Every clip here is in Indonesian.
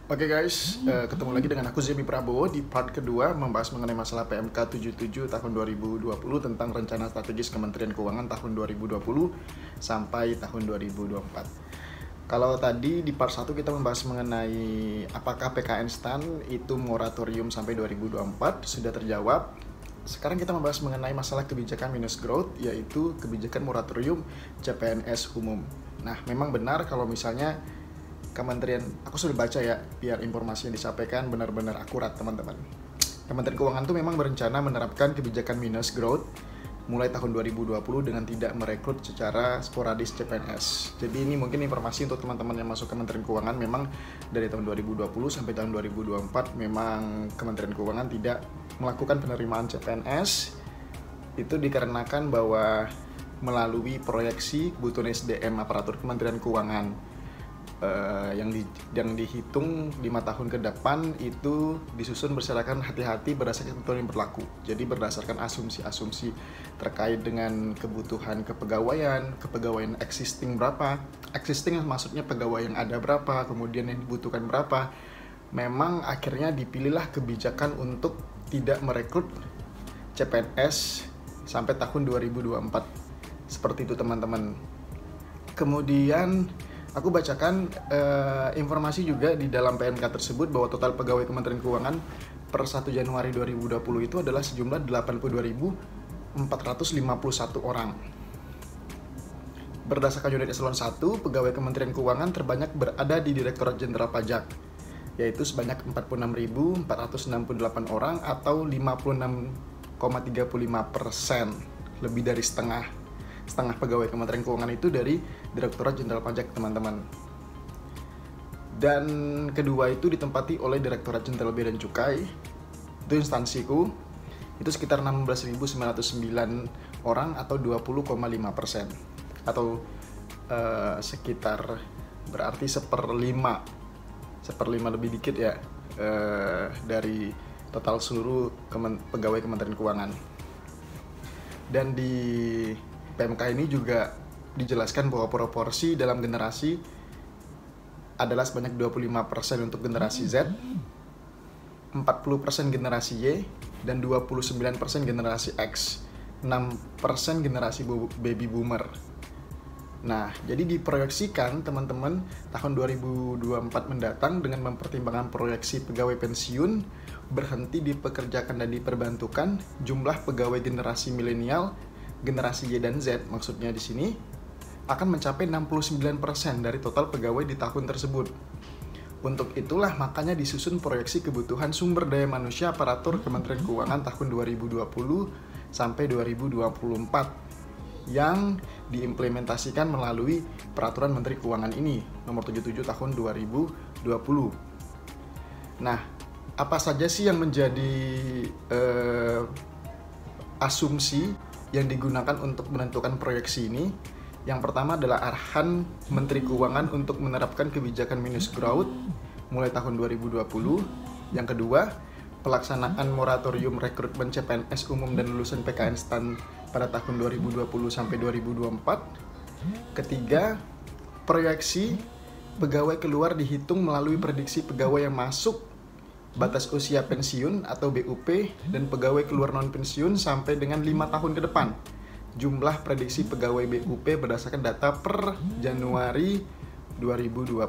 Oke guys, ketemu lagi dengan aku Zemi Prabowo di part kedua membahas mengenai masalah PMK 77 tahun 2020 tentang rencana strategis Kementerian Keuangan tahun 2020 sampai tahun 2024. Kalau tadi di part 1 kita membahas mengenai apakah PKN STAN itu moratorium sampai 2024 sudah terjawab. Sekarang kita membahas mengenai masalah kebijakan minus growth, yaitu kebijakan moratorium CPNS umum. Nah, memang benar kalau misalnya Kementerian, aku sudah baca ya, biar informasi yang disampaikan benar-benar akurat teman-teman. Kementerian Keuangan tuh memang berencana menerapkan kebijakan minus growth mulai tahun 2020 dengan tidak merekrut secara sporadis CPNS. Jadi ini mungkin informasi untuk teman-teman yang masuk Kementerian Keuangan. Memang dari tahun 2020 sampai tahun 2024 memang Kementerian Keuangan tidak melakukan penerimaan CPNS. Itu dikarenakan bahwa melalui proyeksi kebutuhan SDM aparatur Kementerian Keuangan yang dihitung 5 tahun ke depan itu disusun berdasarkan hati-hati berdasarkan ketentuan yang berlaku. Jadi berdasarkan asumsi-asumsi terkait dengan kebutuhan kepegawaian existing berapa, existing maksudnya pegawai yang ada berapa, kemudian yang dibutuhkan berapa. Memang akhirnya dipilihlah kebijakan untuk tidak merekrut CPNS sampai tahun 2024. Seperti itu teman-teman. Kemudian aku bacakan informasi juga di dalam PMK tersebut bahwa total pegawai Kementerian Keuangan per 1 Januari 2020 itu adalah sejumlah 82.451 orang. Berdasarkan unit eselon 1, pegawai Kementerian Keuangan terbanyak berada di Direktorat Jenderal Pajak, yaitu sebanyak 46.468 orang atau 56,35%, lebih dari setengah pegawai Kementerian Keuangan itu dari Direktorat Jenderal Pajak, teman-teman. Dan kedua itu ditempati oleh Direktorat Jenderal Bea dan Cukai, itu instansiku, itu sekitar 16.909 orang atau 20,5%, atau sekitar berarti seperlima lebih dikit ya, dari total seluruh pegawai Kementerian Keuangan. Dan di PMK ini juga dijelaskan bahwa proporsi dalam generasi adalah sebanyak 25% untuk generasi Z, 40% generasi Y, dan 29% generasi X, 6% generasi baby boomer. Nah, jadi diproyeksikan teman-teman tahun 2024 mendatang dengan mempertimbangkan proyeksi pegawai pensiun berhenti dipekerjakan dan diperbantukan, jumlah pegawai generasi milenial, generasi Y dan Z maksudnya di sini akan mencapai 69% dari total pegawai di tahun tersebut. Untuk itulah makanya disusun proyeksi kebutuhan sumber daya manusia aparatur Kementerian Keuangan tahun 2020 sampai 2024 yang diimplementasikan melalui Peraturan Menteri Keuangan ini nomor 77 tahun 2020. Nah, apa saja sih yang menjadi asumsi yang digunakan untuk menentukan proyeksi ini? Yang pertama adalah arahan Menteri Keuangan untuk menerapkan kebijakan minus growth mulai tahun 2020. Yang kedua, pelaksanaan moratorium rekrutmen CPNS umum dan lulusan PKN STAN pada tahun 2020 sampai 2024. Ketiga, proyeksi pegawai keluar dihitung melalui prediksi pegawai yang masuk batas usia pensiun atau BUP dan pegawai keluar non pensiun sampai dengan 5 tahun ke depan. Jumlah prediksi pegawai BUP berdasarkan data per Januari 2020.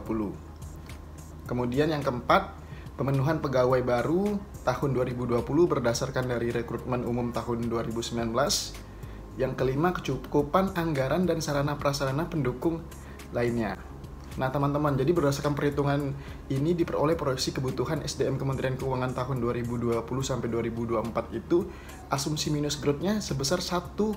Kemudian yang keempat, pemenuhan pegawai baru tahun 2020 berdasarkan dari rekrutmen umum tahun 2019. Yang kelima, kecukupan anggaran dan sarana prasarana pendukung lainnya. Nah teman-teman, jadi berdasarkan perhitungan ini diperoleh proyeksi kebutuhan SDM Kementerian Keuangan tahun 2020 sampai 2024 itu asumsi minus growth-nya sebesar 1,2%,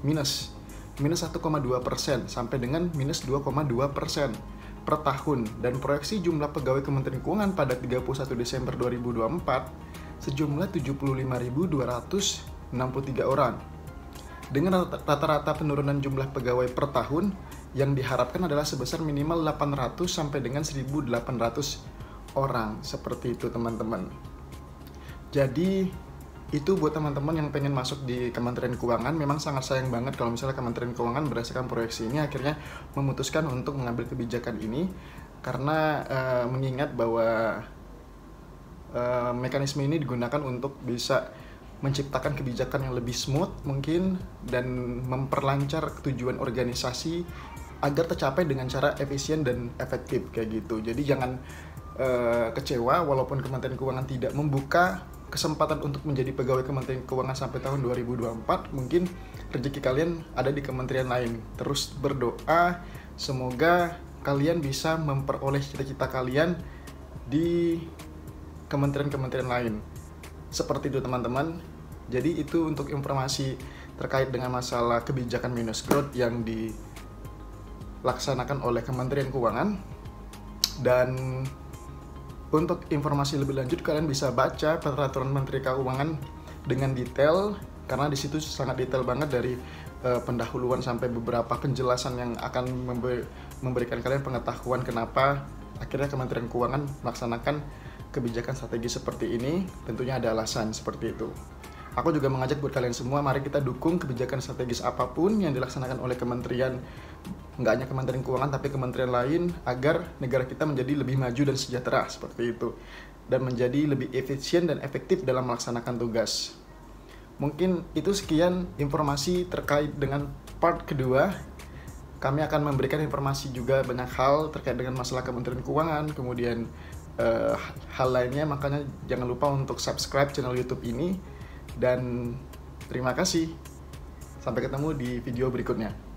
minus 1,2% sampai dengan minus 2,2% per tahun. Dan proyeksi jumlah pegawai Kementerian Keuangan pada 31 Desember 2024 sejumlah 75.263 orang. Dengan rata-rata penurunan jumlah pegawai per tahun yang diharapkan adalah sebesar minimal 800 sampai dengan 1.800 orang. Seperti itu teman-teman. Jadi itu buat teman-teman yang pengen masuk di Kementerian Keuangan. Memang sangat sayang banget kalau misalnya Kementerian Keuangan berdasarkan proyeksi ini akhirnya memutuskan untuk mengambil kebijakan ini. karena mengingat bahwa mekanisme ini digunakan untuk bisa menciptakan kebijakan yang lebih smooth mungkin dan memperlancar tujuan organisasi agar tercapai dengan cara efisien dan efektif kayak gitu. Jadi jangan kecewa walaupun Kementerian Keuangan tidak membuka kesempatan untuk menjadi pegawai Kementerian Keuangan sampai tahun 2024. Mungkin rezeki kalian ada di kementerian lain. Terus berdoa semoga kalian bisa memperoleh cita-cita kalian di kementerian-kementerian lain. Seperti itu teman-teman. Jadi itu untuk informasi terkait dengan masalah kebijakan minus growth yang dilaksanakan oleh Kementerian Keuangan. Dan untuk informasi lebih lanjut kalian bisa baca peraturan Menteri Keuangan dengan detail, karena di situ sangat detail banget dari pendahuluan sampai beberapa penjelasan yang akan memberikan kalian pengetahuan kenapa akhirnya Kementerian Keuangan melaksanakan kebijakan strategi seperti ini. Tentunya ada alasan seperti itu. Aku juga mengajak buat kalian semua, mari kita dukung kebijakan strategis apapun yang dilaksanakan oleh kementerian, nggak hanya Kementerian Keuangan tapi kementerian lain, agar negara kita menjadi lebih maju dan sejahtera seperti itu, dan menjadi lebih efisien dan efektif dalam melaksanakan tugas. Mungkin itu sekian informasi terkait dengan part kedua. Kami akan memberikan informasi juga banyak hal terkait dengan masalah Kementerian Keuangan, kemudian hal lainnya, makanya jangan lupa untuk subscribe channel YouTube ini. Dan terima kasih. Sampai ketemu di video berikutnya.